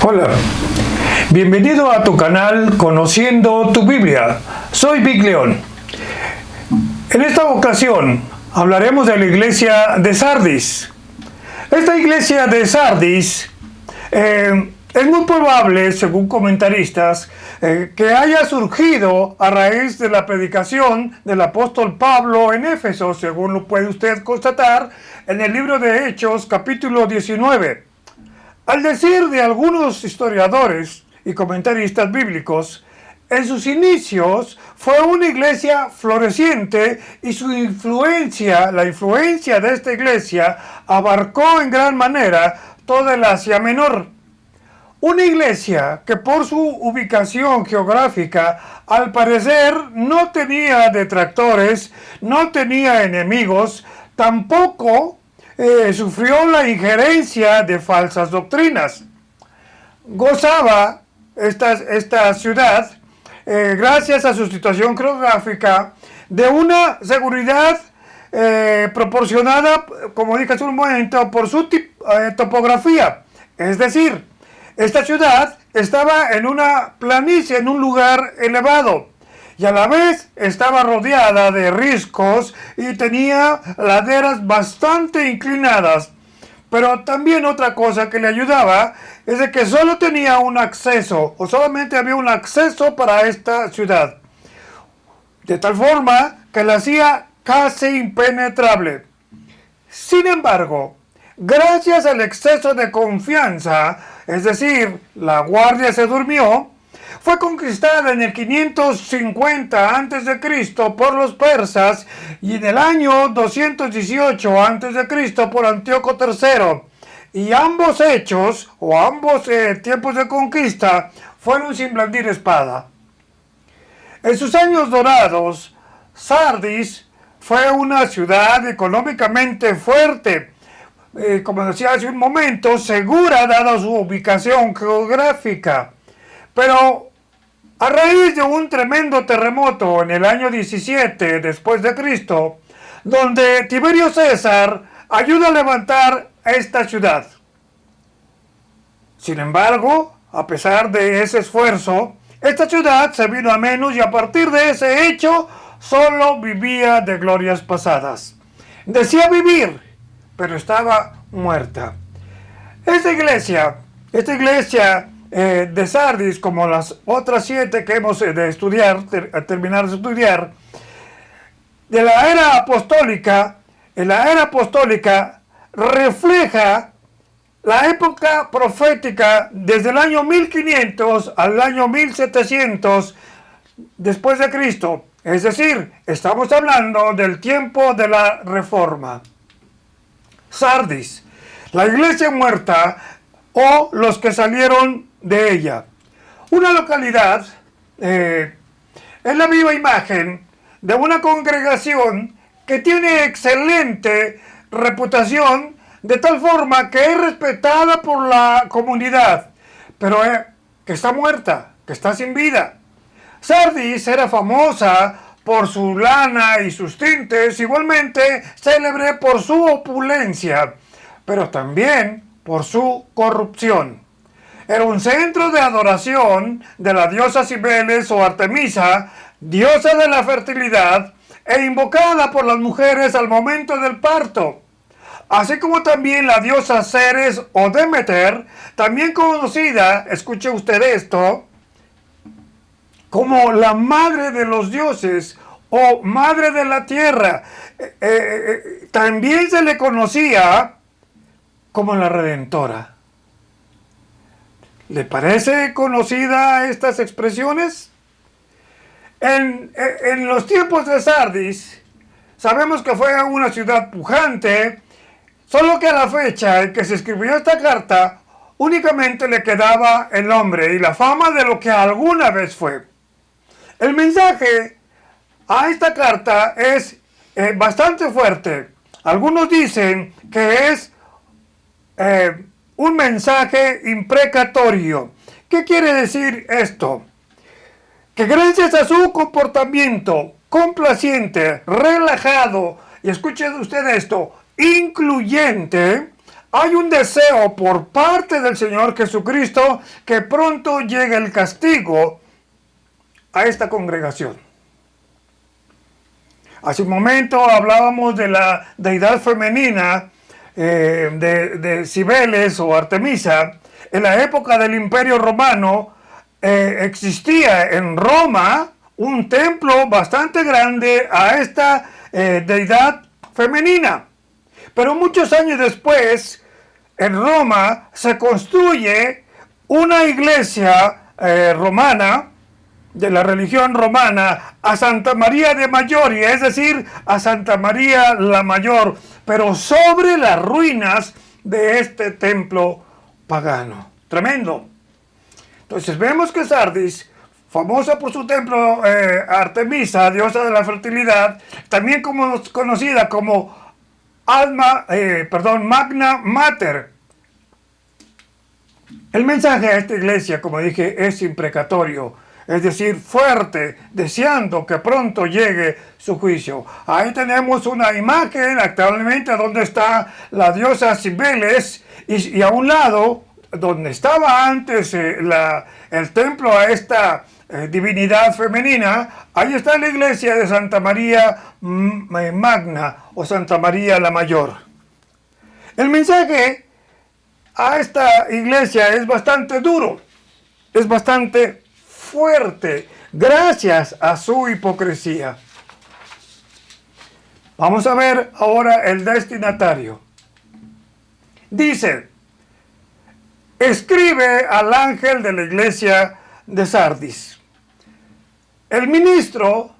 Hola, bienvenido a tu canal Conociendo tu Biblia. Soy Big León. En esta ocasión hablaremos de la iglesia de Sardis. Esta iglesia de Sardis es muy probable, según comentaristas, que haya surgido a raíz de la predicación del apóstol Pablo en Éfeso, según lo puede usted constatar en el libro de Hechos, capítulo 19. Al decir de algunos historiadores y comentaristas bíblicos, en sus inicios fue una iglesia floreciente y su influencia, la influencia de esta iglesia, abarcó en gran manera toda el Asia Menor. Una iglesia que por su ubicación geográfica, al parecer, no tenía detractores, no tenía enemigos, tampoco sufrió la injerencia de falsas doctrinas. Gozaba esta ciudad, gracias a su situación geográfica, de una seguridad proporcionada, como dije hace un momento, por su topografía. Es decir, esta ciudad estaba en una planicie, en un lugar elevado, y a la vez estaba rodeada de riscos y tenía laderas bastante inclinadas. Pero también otra cosa que le ayudaba es de que solo tenía un acceso, o solamente había un acceso para esta ciudad, de tal forma que la hacía casi impenetrable. Sin embargo, gracias al exceso de confianza, es decir, la guardia se durmió, fue conquistada en el 550 a.C. por los persas y en el año 218 a.C. por Antíoco III. Y ambos hechos, o ambos tiempos de conquista, fueron sin blandir espada. En sus años dorados, Sardis fue una ciudad económicamente fuerte, como decía hace un momento, segura dada su ubicación geográfica. Pero a raíz de un tremendo terremoto en el año 17 después de Cristo, donde Tiberio César ayuda a levantar esta ciudad. Sin embargo, a pesar de ese esfuerzo, esta ciudad se vino a menos y a partir de ese hecho solo vivía de glorias pasadas. Decía vivir, pero estaba muerta. Esta iglesia de Sardis, como las otras 7 que hemos de estudiar, terminar de estudiar, de la era apostólica, en la era apostólica refleja la época profética desde el año 1500 al año 1700 después de Cristo. Es decir, estamos hablando del tiempo de la Reforma. Sardis, la iglesia muerta o los que salieron de ella. Una localidad es la viva imagen de una congregación que tiene excelente reputación, de tal forma que es respetada por la comunidad, pero que está muerta, que está sin vida. Sardis era famosa por su lana y sus tintes, igualmente célebre por su opulencia, pero también por su corrupción. Era un centro de adoración de la diosa Cibeles o Artemisa, diosa de la fertilidad, e invocada por las mujeres al momento del parto. Así como también la diosa Ceres o Demeter, también conocida, escuche usted esto, como la madre de los dioses o madre de la tierra. También se le conocía como la Redentora. ¿Le parece conocida estas expresiones? En los tiempos de Sardis, sabemos que fue una ciudad pujante, solo que a la fecha en que se escribió esta carta, únicamente le quedaba el nombre y la fama de lo que alguna vez fue. El mensaje a esta carta es bastante fuerte. Algunos dicen que es un mensaje imprecatorio. ¿Qué quiere decir esto? Que gracias a su comportamiento complaciente, relajado, y escuche usted esto, incluyente, hay un deseo por parte del Señor Jesucristo que pronto llegue el castigo a esta congregación. Hace un momento hablábamos de la deidad femenina de Cibeles o Artemisa. En la época del Imperio Romano existía en Roma un templo bastante grande a esta deidad femenina. Pero muchos años después, en Roma se construye una iglesia romana, de la religión romana, a Santa María de Mayoria, es decir, a Santa María la Mayor, pero sobre las ruinas de este templo pagano. Tremendo. Entonces vemos que Sardis, famosa por su templo Artemisa, diosa de la fertilidad, también conocida como Magna Mater. El mensaje a esta iglesia, como dije, es imprecatorio. Es decir, fuerte, deseando que pronto llegue su juicio. Ahí tenemos una imagen actualmente donde está la diosa Cibeles y a un lado, donde estaba antes el templo a esta divinidad femenina, ahí está la iglesia de Santa María Magna o Santa María la Mayor. El mensaje a esta iglesia es bastante duro, es bastante fuerte, gracias a su hipocresía. Vamos a ver ahora el destinatario. Dice, escribe al ángel de la iglesia de Sardis. El ministro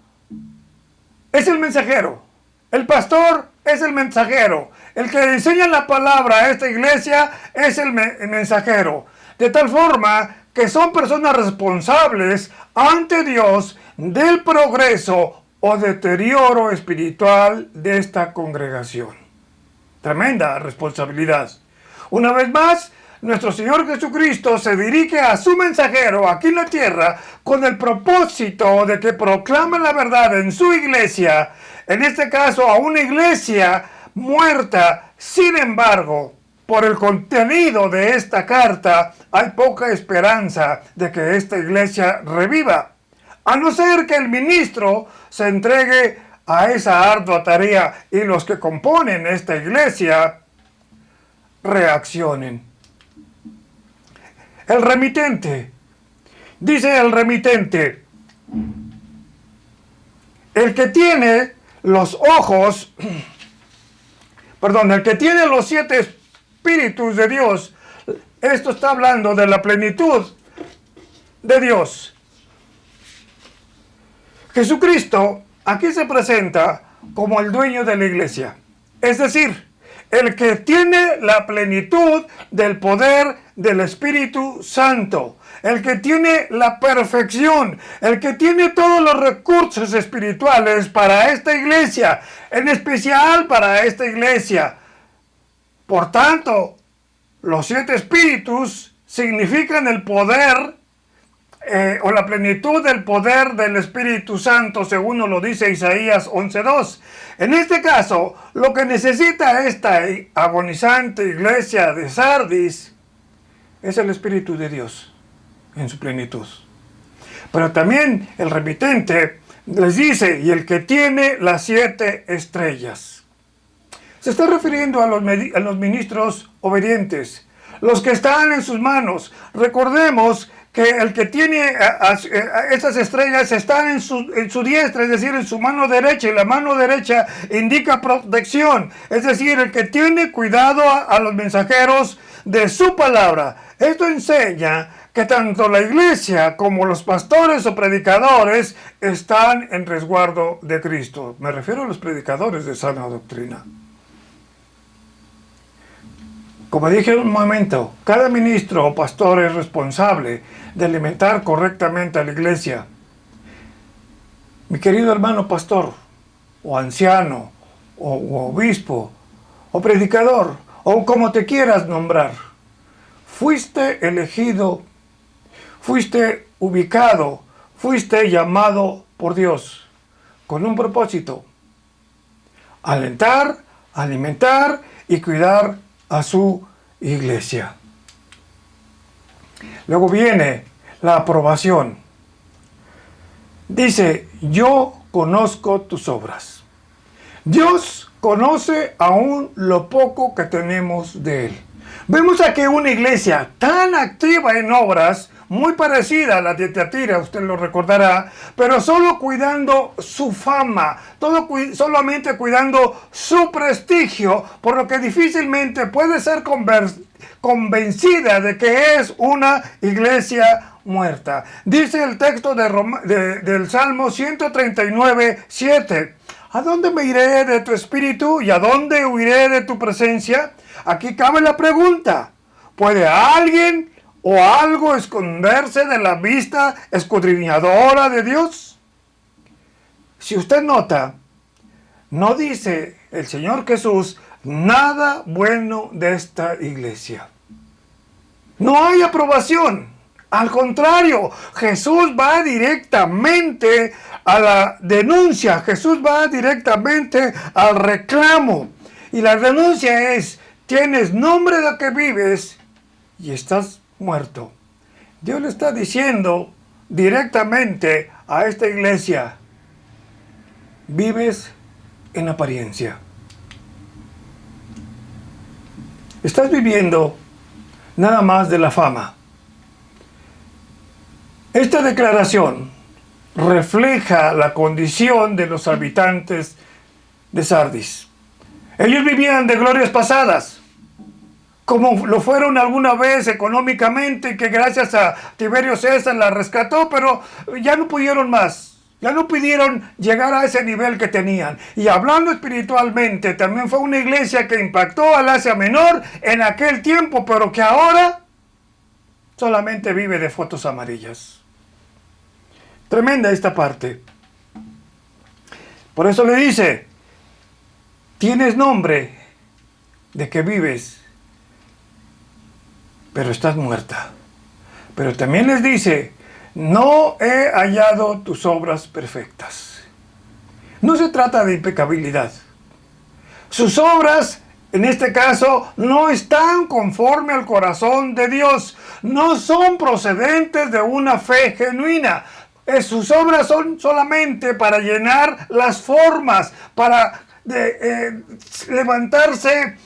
es el mensajero, el pastor es el mensajero, el que enseña la palabra a esta iglesia es el mensajero, de tal forma que son personas responsables ante Dios del progreso o deterioro espiritual de esta congregación. Tremenda responsabilidad. Una vez más, nuestro Señor Jesucristo se dirige a su mensajero aquí en la tierra con el propósito de que proclame la verdad en su iglesia, en este caso a una iglesia muerta. Sin embargo, por el contenido de esta carta, hay poca esperanza de que esta iglesia reviva, a no ser que el ministro se entregue a esa ardua tarea y los que componen esta iglesia reaccionen. El remitente, dice el remitente, el que tiene los ojos, el que tiene los 7 espíritus de Dios, esto está hablando de la plenitud de Dios. Jesucristo aquí se presenta como el dueño de la iglesia, es decir, el que tiene la plenitud del poder del Espíritu Santo, el que tiene la perfección, el que tiene todos los recursos espirituales para esta iglesia, en especial para esta iglesia. Por tanto, los 7 espíritus significan el poder o la plenitud del poder del Espíritu Santo, según nos lo dice Isaías 11:2. En este caso, lo que necesita esta agonizante iglesia de Sardis es el Espíritu de Dios en su plenitud. Pero también el remitente les dice, y el que tiene las 7 estrellas. Se está refiriendo a los ministros obedientes, los que están en sus manos. Recordemos que el que tiene esas estrellas están en su diestra, es decir, en su mano derecha, y la mano derecha indica protección, es decir, el que tiene cuidado a los mensajeros de su palabra. Esto enseña que tanto la iglesia como los pastores o predicadores están en resguardo de Cristo. Me refiero a los predicadores de sana doctrina. Como dije en un momento, cada ministro o pastor es responsable de alimentar correctamente a la iglesia. Mi querido hermano pastor, o anciano, o obispo, o predicador, o como te quieras nombrar, fuiste elegido, fuiste ubicado, fuiste llamado por Dios con un propósito: alentar, alimentar y cuidar a su iglesia. Luego viene la aprobación. Dice, yo conozco tus obras. Dios conoce aún lo poco que tenemos de Él. Vemos aquí una iglesia tan activa en obras, muy parecida a la de Tiatira, usted lo recordará, pero solo cuidando su fama, solamente cuidando su prestigio, por lo que difícilmente puede ser convencida de que es una iglesia muerta. Dice el texto del Salmo 139, 7. ¿A dónde me iré de tu espíritu y a dónde huiré de tu presencia? Aquí cabe la pregunta. ¿Puede alguien o algo esconderse de la vista escudriñadora de Dios? Si usted nota, no dice el Señor Jesús nada bueno de esta iglesia. No hay aprobación. Al contrario, Jesús va directamente a la denuncia, Jesús va directamente al reclamo. Y la denuncia es, tienes nombre de que vives y estás muerto. Dios le está diciendo directamente a esta iglesia, vives en apariencia. Estás viviendo nada más de la fama. Esta declaración refleja la condición de los habitantes de Sardis. Ellos vivían de glorias pasadas, como lo fueron alguna vez económicamente, que gracias a Tiberio César la rescató, pero ya no pudieron más. Ya no pudieron llegar a ese nivel que tenían. Y hablando espiritualmente, también fue una iglesia que impactó al Asia Menor en aquel tiempo, pero que ahora solamente vive de fotos amarillas. Tremenda esta parte. Por eso le dice, tienes nombre de que vives, pero estás muerta. Pero también les dice, no he hallado tus obras perfectas. No se trata de impecabilidad. Sus obras, en este caso, no están conforme al corazón de Dios. No son procedentes de una fe genuina. Sus obras son solamente para llenar las formas, para levantarse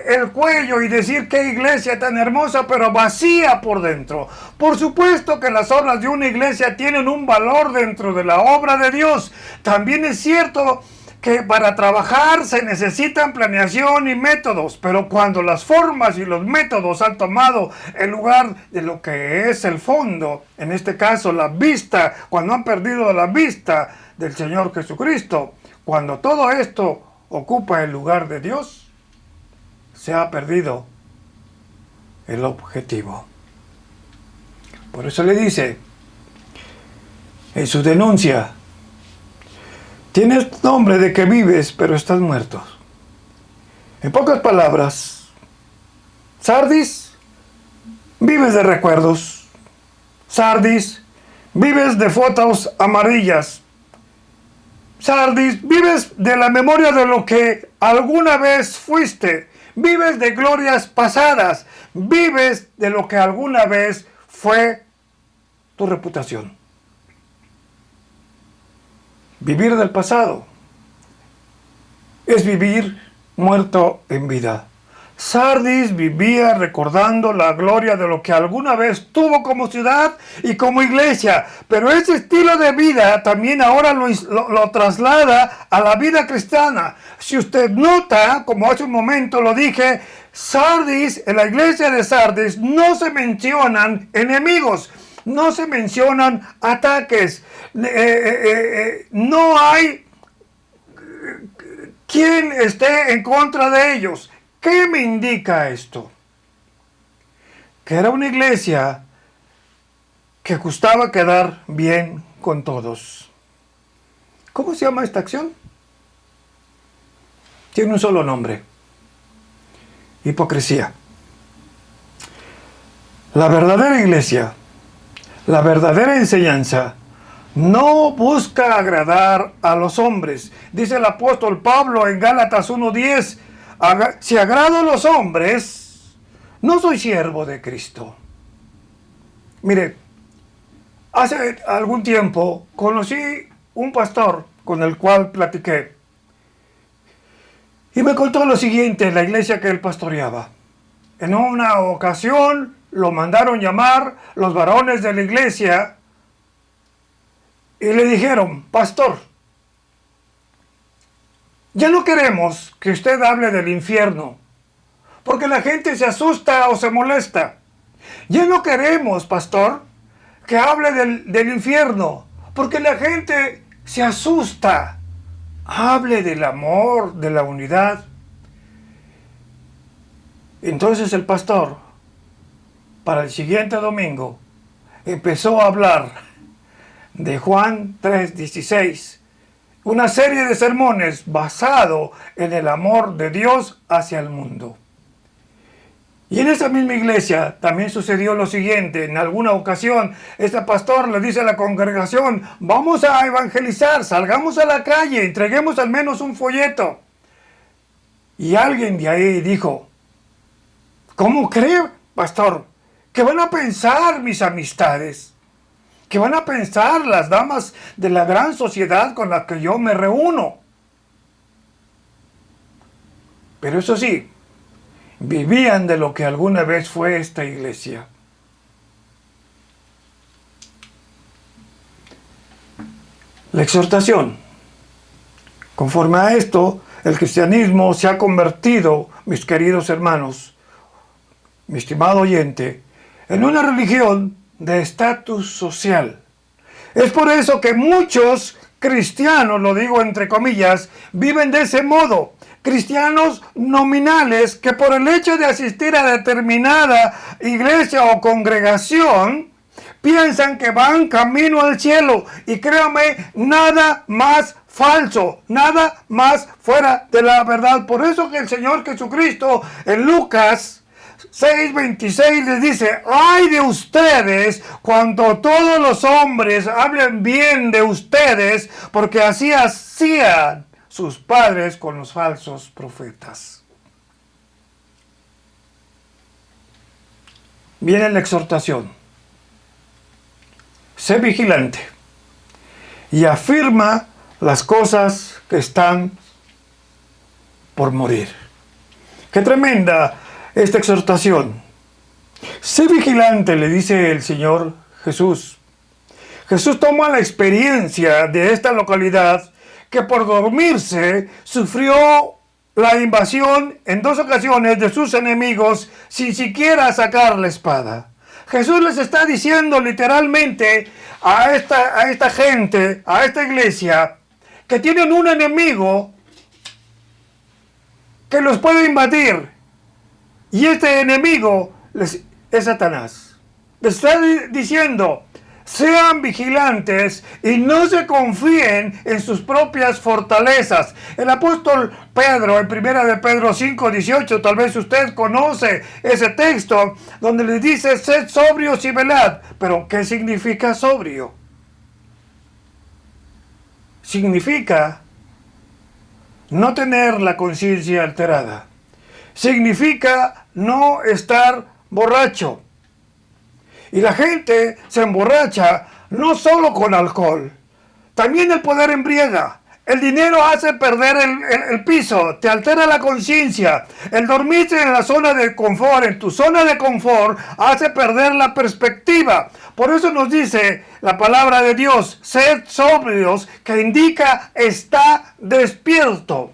el cuello y decir qué iglesia tan hermosa, pero vacía por dentro. Por supuesto que las obras de una iglesia tienen un valor dentro de la obra de Dios. También es cierto que para trabajar se necesitan planeación y métodos, pero cuando las formas y los métodos han tomado el lugar de lo que es el fondo, en este caso la vista, cuando han perdido la vista del Señor Jesucristo, cuando todo esto ocupa el lugar de Dios, se ha perdido el objetivo. Por eso le dice en su denuncia, tienes nombre de que vives, pero estás muerto. En pocas palabras, Sardis, vives de recuerdos. Sardis, vives de fotos amarillas. Sardis, vives de la memoria de lo que alguna vez fuiste. Vives de glorias pasadas. Vives de lo que alguna vez fue tu reputación. Vivir del pasado es vivir muerto en vida. Sardis vivía recordando la gloria de lo que alguna vez tuvo como ciudad y como iglesia, pero ese estilo de vida también ahora lo traslada a la vida cristiana. Si usted nota, como hace un momento lo dije, Sardis, en la iglesia de Sardis no se mencionan enemigos, no se mencionan ataques, no hay quien esté en contra de ellos. ¿Qué me indica esto? Que era una iglesia que gustaba quedar bien con todos. ¿Cómo se llama esta acción? Tiene un solo nombre: hipocresía. La verdadera iglesia, la verdadera enseñanza, no busca agradar a los hombres. Dice el apóstol Pablo en Gálatas 1:10, si agrado a los hombres, no soy siervo de Cristo. Mire, hace algún tiempo conocí un pastor con el cual platiqué. Y me contó lo siguiente en la iglesia que él pastoreaba. En una ocasión lo mandaron llamar los varones de la iglesia y le dijeron: pastor, ya no queremos que usted hable del infierno, porque la gente se asusta o se molesta. Ya no queremos, pastor, que hable del infierno, porque la gente se asusta. Hable del amor, de la unidad. Entonces el pastor, para el siguiente domingo, empezó a hablar de Juan 3:16, una serie de sermones basado en el amor de Dios hacia el mundo. Y en esa misma iglesia también sucedió lo siguiente. En alguna ocasión, este pastor le dice a la congregación: vamos a evangelizar, salgamos a la calle, entreguemos al menos un folleto. Y alguien de ahí dijo: ¿cómo cree, pastor? ¿Qué van a pensar mis amistades? ¿Qué van a pensar las damas de la gran sociedad con la que yo me reúno? Pero eso sí, vivían de lo que alguna vez fue esta iglesia. La exhortación. Conforme a esto, el cristianismo se ha convertido, mis queridos hermanos, mi estimado oyente, en una religión de estatus social. Es por eso que muchos cristianos, lo digo entre comillas, viven de ese modo. Cristianos nominales que por el hecho de asistir a determinada iglesia o congregación piensan que van camino al cielo. Y créame, nada más falso, nada más fuera de la verdad. Por eso que el Señor Jesucristo en Lucas 6:26 les dice: ay de ustedes cuando todos los hombres hablen bien de ustedes, porque así hacían sus padres con los falsos profetas. Viene la exhortación. Sé vigilante y afirma las cosas que están por morir. Qué tremenda esta exhortación. Sé vigilante, le dice el Señor Jesús. Jesús toma la experiencia de esta localidad que por dormirse sufrió la invasión en 2 ocasiones de sus enemigos sin siquiera sacar la espada. Jesús les está diciendo literalmente a esta gente, a esta iglesia, que tienen un enemigo que los puede invadir. Y este enemigo es Satanás. Les está diciendo: sean vigilantes y no se confíen en sus propias fortalezas. El apóstol Pedro, en 1 de Pedro 5:18, tal vez usted conoce ese texto, donde les dice: sed sobrios y velad. Pero ¿qué significa sobrio? Significa no tener la conciencia alterada. Significa no estar borracho. Y la gente se emborracha no solo con alcohol, también el poder embriaga. El dinero hace perder el piso, te altera la conciencia. El dormirse en la zona de confort, en tu zona de confort, hace perder la perspectiva. Por eso nos dice la palabra de Dios: sed sobrios, que indica está despierto.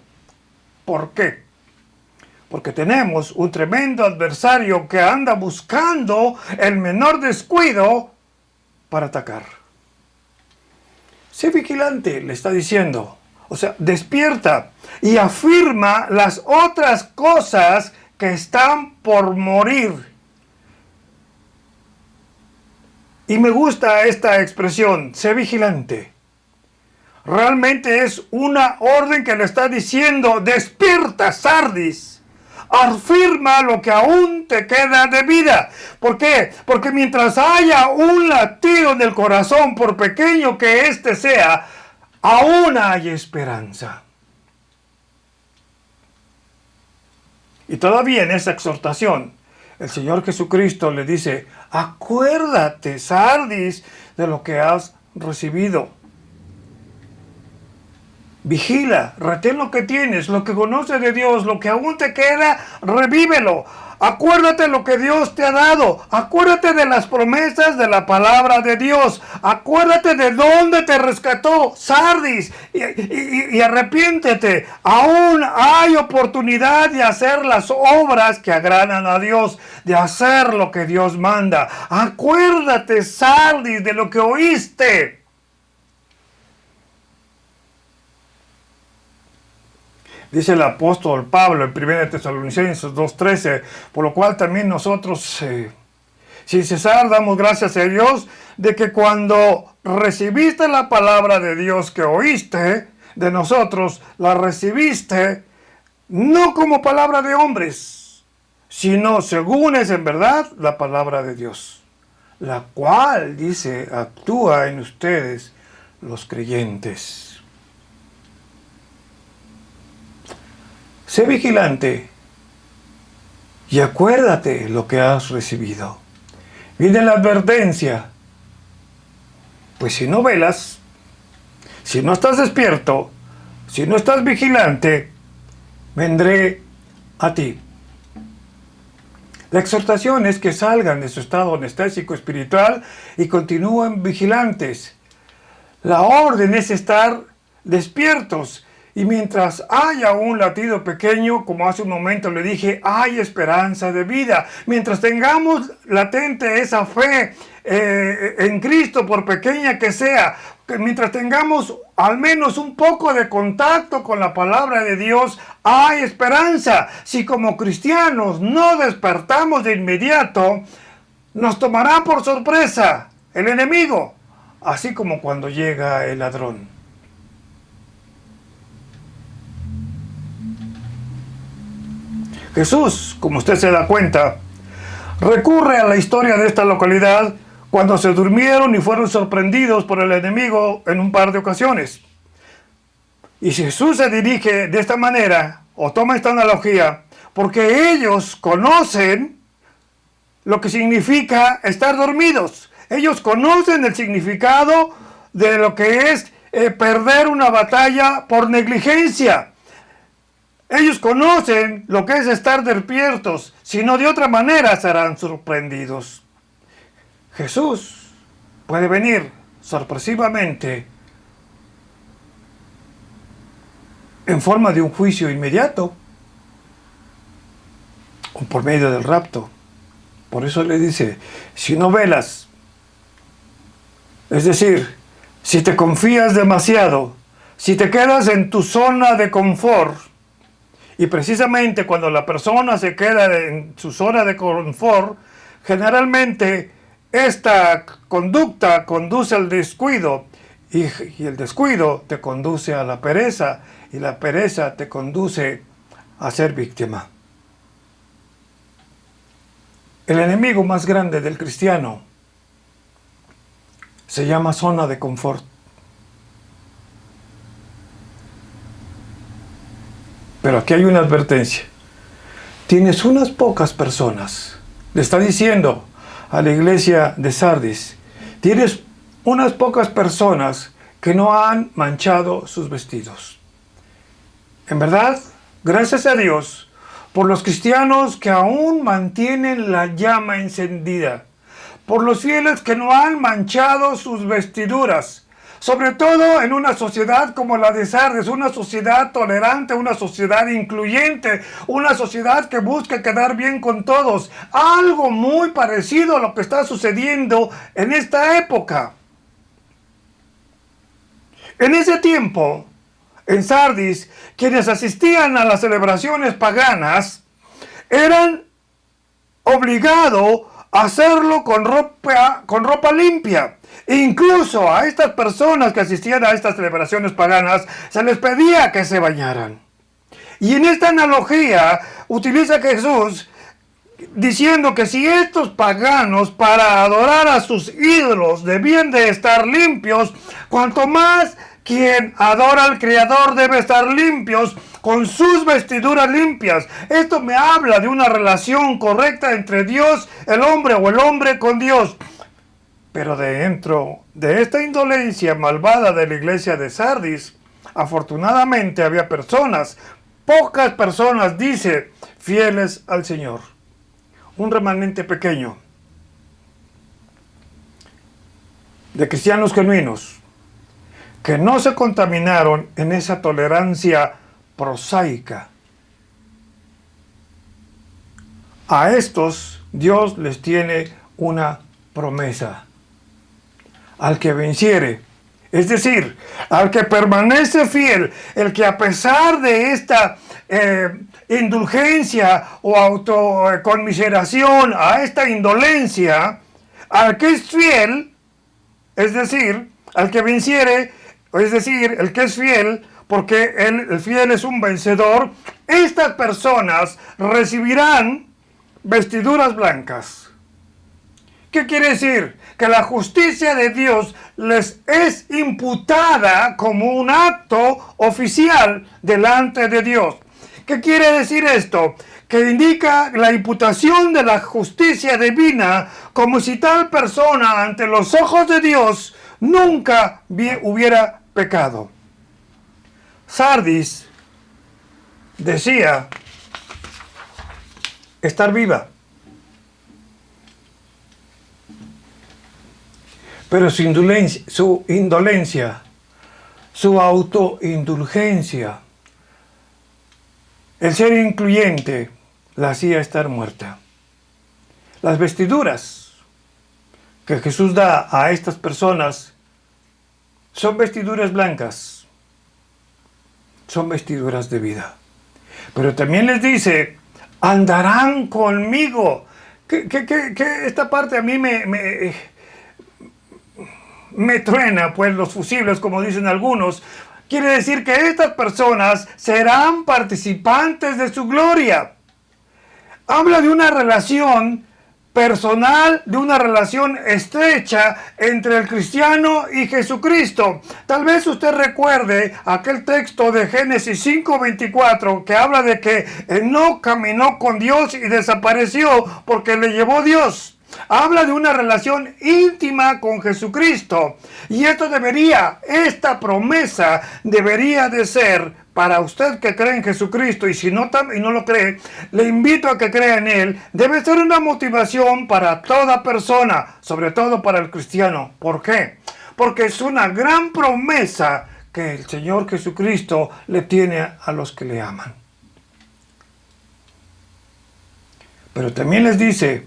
¿Por qué? Porque tenemos un tremendo adversario que anda buscando el menor descuido para atacar. Sé vigilante, le está diciendo. O sea, despierta y afirma las otras cosas que están por morir. Y me gusta esta expresión: sé vigilante. Realmente es una orden que le está diciendo: despierta, Sardis. Afirma lo que aún te queda de vida. ¿Por qué? Porque mientras haya un latido en el corazón, por pequeño que éste sea, aún hay esperanza. Y todavía en esa exhortación, el Señor Jesucristo le dice, acuérdate, Sardis, de lo que has recibido. Vigila, retén lo que tienes, lo que conoces de Dios, lo que aún te queda, revívelo. Acuérdate lo que Dios te ha dado. Acuérdate de las promesas de la palabra de Dios. Acuérdate de dónde te rescató, Sardis, y arrepiéntete. Aún hay oportunidad de hacer las obras que agradan a Dios, de hacer lo que Dios manda. Acuérdate, Sardis, de lo que oíste. Dice el apóstol Pablo en 1 Tesalonicenses 2:13, por lo cual también nosotros, sin cesar, damos gracias a Dios de que cuando recibiste la palabra de Dios que oíste de nosotros, la recibiste no como palabra de hombres, sino según es en verdad la palabra de Dios, la cual, dice, actúa en ustedes los creyentes. Sé vigilante y acuérdate lo que has recibido. Viene la advertencia. Pues si no velas, si no estás despierto, si no estás vigilante, vendré a ti. La exhortación es que salgan de su estado anestésico espiritual y continúen vigilantes. La orden es estar despiertos. Y mientras haya un latido pequeño, como hace un momento le dije, hay esperanza de vida. Mientras tengamos latente esa fe en Cristo, por pequeña que sea, mientras tengamos al menos un poco de contacto con la palabra de Dios, hay esperanza. Si como cristianos no despertamos de inmediato, nos tomará por sorpresa el enemigo, así como cuando llega el ladrón. Jesús, como usted se da cuenta, recurre a la historia de esta localidad cuando se durmieron y fueron sorprendidos por el enemigo en un par de ocasiones. Y Jesús se dirige de esta manera, o toma esta analogía, porque ellos conocen lo que significa estar dormidos. Ellos conocen el significado de lo que es perder una batalla por negligencia. Ellos conocen lo que es estar despiertos, si no de otra manera serán sorprendidos. Jesús puede venir sorpresivamente en forma de un juicio inmediato o por medio del rapto. Por eso le dice, si no velas, es decir, si te confías demasiado, si te quedas en tu zona de confort, y precisamente cuando la persona se queda en su zona de confort, generalmente esta conducta conduce al descuido y el descuido te conduce a la pereza y la pereza te conduce a ser víctima. El enemigo más grande del cristiano se llama zona de confort. Pero aquí hay una advertencia. Tienes unas pocas personas. Le está diciendo a la iglesia de Sardis. Tienes unas pocas personas que no han manchado sus vestidos. En verdad, gracias a Dios por los cristianos que aún mantienen la llama encendida. Por los fieles que no han manchado sus vestiduras. Sobre todo en una sociedad como la de Sardis, una sociedad tolerante, una sociedad incluyente, una sociedad que busca quedar bien con todos. Algo muy parecido a lo que está sucediendo en esta época. En ese tiempo, en Sardis, quienes asistían a las celebraciones paganas eran obligados a hacerlo con ropa limpia. Incluso a estas personas que asistían a estas celebraciones paganas se les pedía que se bañaran. Y en esta analogía utiliza Jesús diciendo que si estos paganos para adorar a sus ídolos debían de estar limpios, cuanto más quien adora al Creador debe estar limpios, con sus vestiduras limpias. Esto me habla de una relación correcta entre Dios, el hombre o el hombre con Dios. Pero dentro de esta indolencia malvada de la iglesia de Sardis, afortunadamente había personas, pocas personas, dice, fieles al Señor. Un remanente pequeño de cristianos genuinos que no se contaminaron en esa tolerancia prosaica. A estos Dios les tiene una promesa. Al que venciere, es decir, al que permanece fiel, el que a pesar de esta indulgencia o autoconmiseración, a esta indolencia, al que es fiel, es decir, al que venciere, es decir, el que es fiel, porque el fiel es un vencedor, estas personas recibirán vestiduras blancas. ¿Qué quiere decir? Que la justicia de Dios les es imputada como un acto oficial delante de Dios. ¿Qué quiere decir esto? Que indica la imputación de la justicia divina, como si tal persona ante los ojos de Dios nunca hubiera pecado. Sardis decía estar viva, pero su indolencia, su autoindulgencia, el ser incluyente, la hacía estar muerta. Las vestiduras que Jesús da a estas personas son vestiduras blancas, son vestiduras de vida. Pero también les dice, andarán conmigo. Esta parte a mí me truena, pues los fusibles, como dicen algunos. Quiere decir que estas personas serán participantes de su gloria. Habla de una relación personal, de una relación estrecha entre el cristiano y Jesucristo. Tal vez usted recuerde aquel texto de Génesis 5:24 que habla de que Enoc caminó con Dios y desapareció porque le llevó Dios. Habla de una relación íntima con Jesucristo. Y esta promesa debería de ser para usted que cree en Jesucristo. Y si no lo cree, le invito a que crea en Él. Debe ser una motivación para toda persona, sobre todo para el cristiano. ¿Por qué? Porque es una gran promesa que el Señor Jesucristo le tiene a los que le aman. Pero también les dice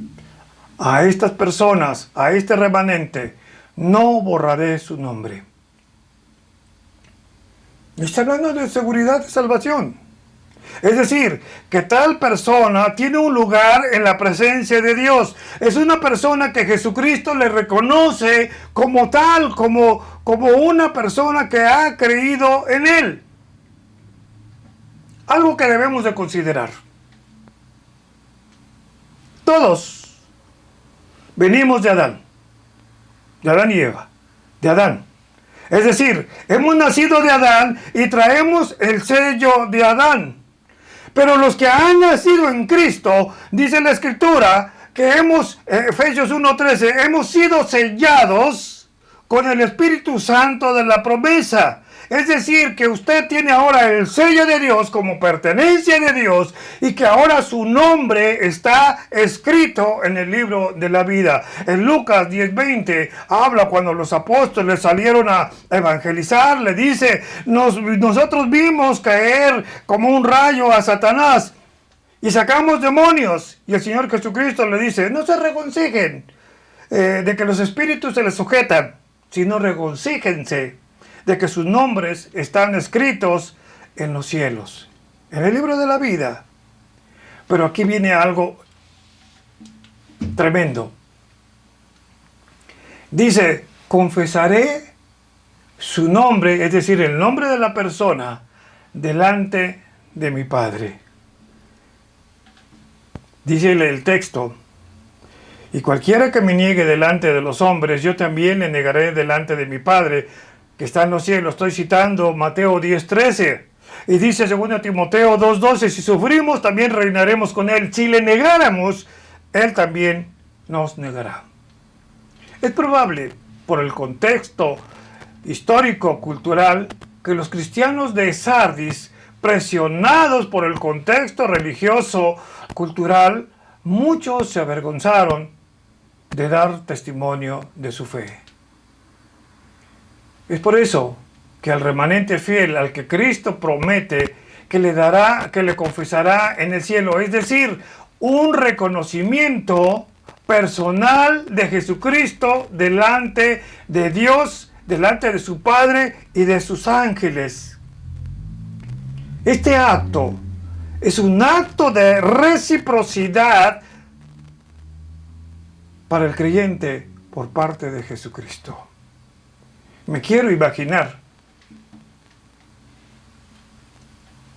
a estas personas, a este remanente, no borraré su nombre. Está hablando de seguridad de salvación. Es decir, que tal persona tiene un lugar en la presencia de Dios. Es una persona que Jesucristo le reconoce como tal, como una persona que ha creído en Él. Algo que debemos de considerar. Todos venimos de Adán y Eva, de Adán. Es decir, hemos nacido de Adán y traemos el sello de Adán. Pero los que han nacido en Cristo, dice la Escritura, que Efesios 1:13, hemos sido sellados con el Espíritu Santo de la promesa. Es decir, que usted tiene ahora el sello de Dios como pertenencia de Dios y que ahora su nombre está escrito en el libro de la vida. En Lucas 10:20 habla cuando los apóstoles salieron a evangelizar, le dice, nosotros vimos caer como un rayo a Satanás y sacamos demonios. Y el Señor Jesucristo le dice, no se regocijen de que los espíritus se les sujetan, sino regocíjense de que sus nombres están escritos en los cielos, en el libro de la vida. Pero aquí viene algo tremendo. Dice, confesaré su nombre, es decir, el nombre de la persona, delante de mi Padre. Dice el texto, y cualquiera que me niegue delante de los hombres, yo también le negaré delante de mi Padre, que está en los cielos. Estoy citando Mateo 10:13. Y dice 2 Timoteo 2:12, si sufrimos, también reinaremos con Él. Si le negáramos, Él también nos negará. Es probable, por el contexto histórico, cultural, que los cristianos de Sardis, presionados por el contexto religioso, cultural, muchos se avergonzaron de dar testimonio de su fe. Es por eso que al remanente fiel, al que Cristo promete que le dará, que le confesará en el cielo, es decir, un reconocimiento personal de Jesucristo delante de Dios, delante de su Padre y de sus ángeles. Este acto es un acto de reciprocidad para el creyente por parte de Jesucristo. Me quiero imaginar,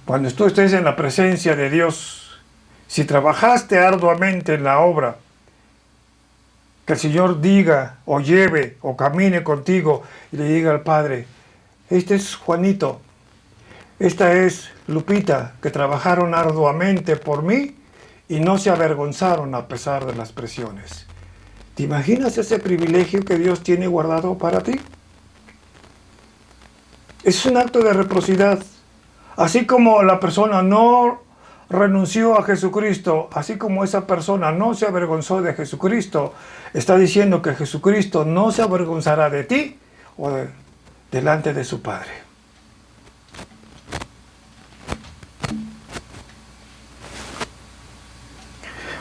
cuando tú estés en la presencia de Dios, si trabajaste arduamente en la obra, que el Señor diga o lleve o camine contigo y le diga al Padre, este es Juanito, esta es Lupita, que trabajaron arduamente por mí y no se avergonzaron a pesar de las presiones. ¿Te imaginas ese privilegio que Dios tiene guardado para ti? Es un acto de reciprocidad. Así como la persona no renunció a Jesucristo, así como esa persona no se avergonzó de Jesucristo, está diciendo que Jesucristo no se avergonzará de ti o delante de su Padre.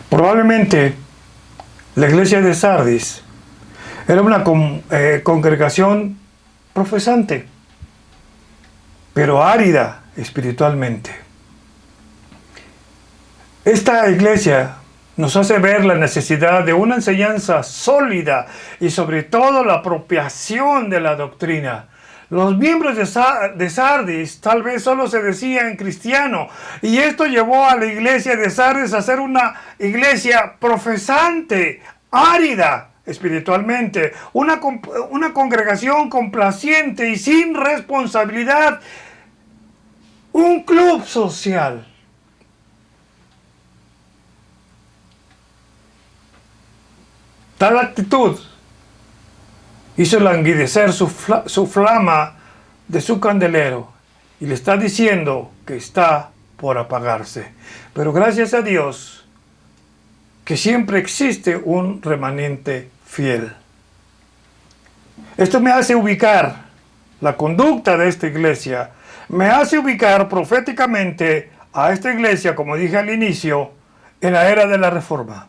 Probablemente la iglesia de Sardis era una congregación profesante, pero árida espiritualmente. Esta iglesia nos hace ver la necesidad de una enseñanza sólida y sobre todo la apropiación de la doctrina. Los miembros de Sardis tal vez solo se decían cristiano, y esto llevó a la iglesia de Sardis a ser una iglesia profesante, árida espiritualmente, una congregación complaciente y sin responsabilidad, un club social. Tal actitud hizo languidecer su flama de su candelero y le está diciendo que está por apagarse. Pero gracias a Dios que siempre existe un remanente fiel. Esto me hace ubicar la conducta de esta iglesia, me hace ubicar proféticamente a esta iglesia, como dije al inicio, en la era de la Reforma.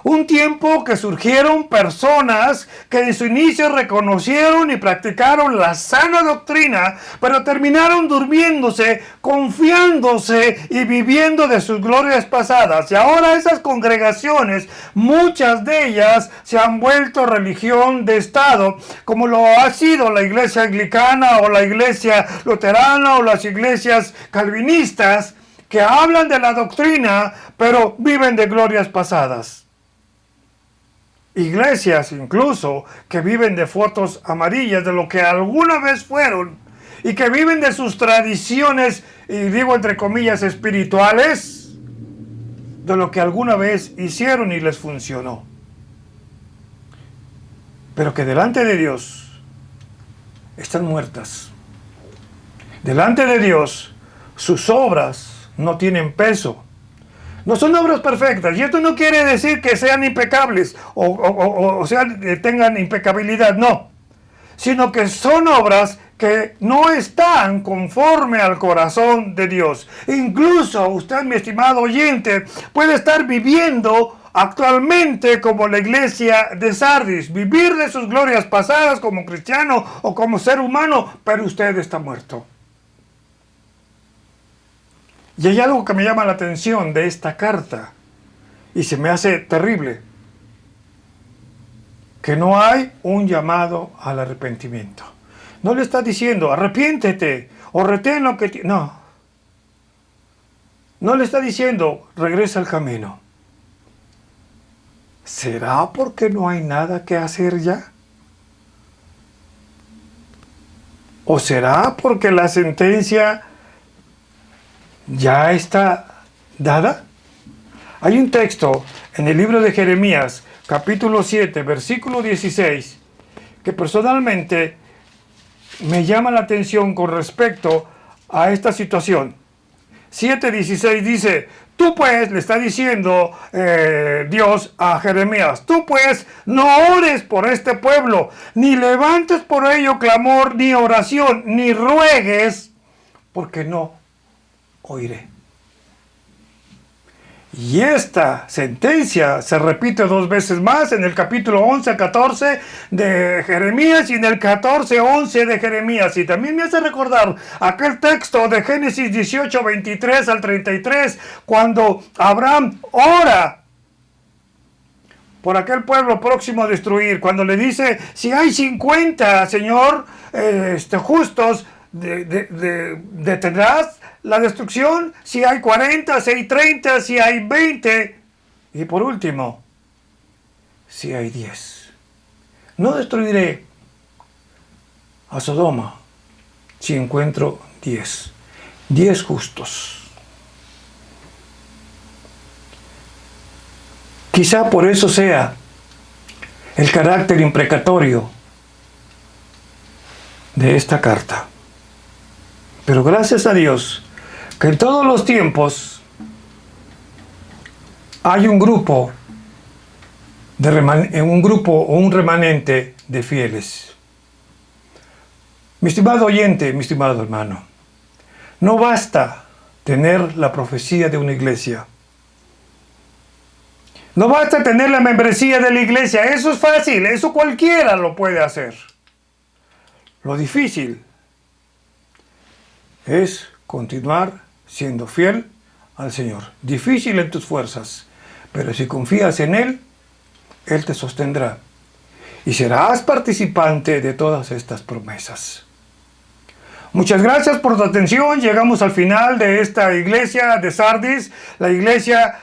Un tiempo que surgieron personas que en su inicio reconocieron y practicaron la sana doctrina, pero terminaron durmiéndose, confiándose y viviendo de sus glorias pasadas. Y ahora esas congregaciones, muchas de ellas se han vuelto religión de Estado, como lo ha sido la iglesia anglicana o la iglesia luterana o las iglesias calvinistas, que hablan de la doctrina, pero viven de glorias pasadas. Iglesias incluso que viven de fotos amarillas de lo que alguna vez fueron y que viven de sus tradiciones, y digo entre comillas espirituales, de lo que alguna vez hicieron y les funcionó. Pero que delante de Dios están muertas. Delante de Dios sus obras no tienen peso. No son obras perfectas, y esto no quiere decir que sean impecables o tengan impecabilidad, no, sino que son obras que no están conforme al corazón de Dios. Incluso usted, mi estimado oyente, puede estar viviendo actualmente como la iglesia de Sardis, vivir de sus glorias pasadas como cristiano o como ser humano, pero usted está muerto. Y hay algo que me llama la atención de esta carta, y se me hace terrible, que no hay un llamado al arrepentimiento. No le está diciendo, arrepiéntete, o retén lo que... No. No le está diciendo, regresa al camino. ¿Será porque no hay nada que hacer ya? ¿O será porque la sentencia ya está dada. Hay un texto en el libro de Jeremías, capítulo 7, versículo 16, que personalmente me llama la atención con respecto a esta situación. 7:16 dice: tú pues, le está diciendo Dios a Jeremías, tú pues no ores por este pueblo, ni levantes por ello clamor, ni oración, ni ruegues, porque no oiré. Y esta sentencia se repite 2 veces más en el capítulo 11 14 de Jeremías y en el 14:11 de Jeremías. Y también me hace recordar aquel texto de Génesis 18, 23 al 33, cuando Abraham ora por aquel pueblo próximo a destruir, cuando le dice: si hay 50, Señor, justos, detendrás la destrucción. Si hay 40, si hay 30, si hay 20, y por último, si hay 10. No destruiré a Sodoma si encuentro 10 justos. Quizá por eso sea el carácter imprecatorio de esta carta. Pero gracias a Dios que en todos los tiempos hay un grupo o un remanente de fieles. Mi estimado oyente, mi estimado hermano, no basta tener la profecía de una iglesia. No basta tener la membresía de la iglesia. Eso es fácil, eso cualquiera lo puede hacer. Lo difícil es continuar siendo fiel al Señor. Difícil en tus fuerzas, pero si confías en Él, Él te sostendrá y serás participante de todas estas promesas. Muchas gracias por tu atención. Llegamos al final de esta iglesia de Sardis, la iglesia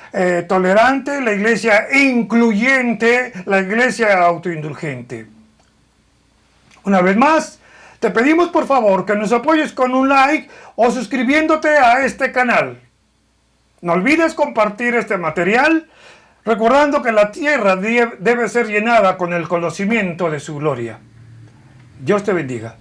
tolerante, la iglesia incluyente, la iglesia autoindulgente. Una vez más, te pedimos por favor que nos apoyes con un like o suscribiéndote a este canal. No olvides compartir este material, recordando que la tierra debe ser llenada con el conocimiento de su gloria. Dios te bendiga.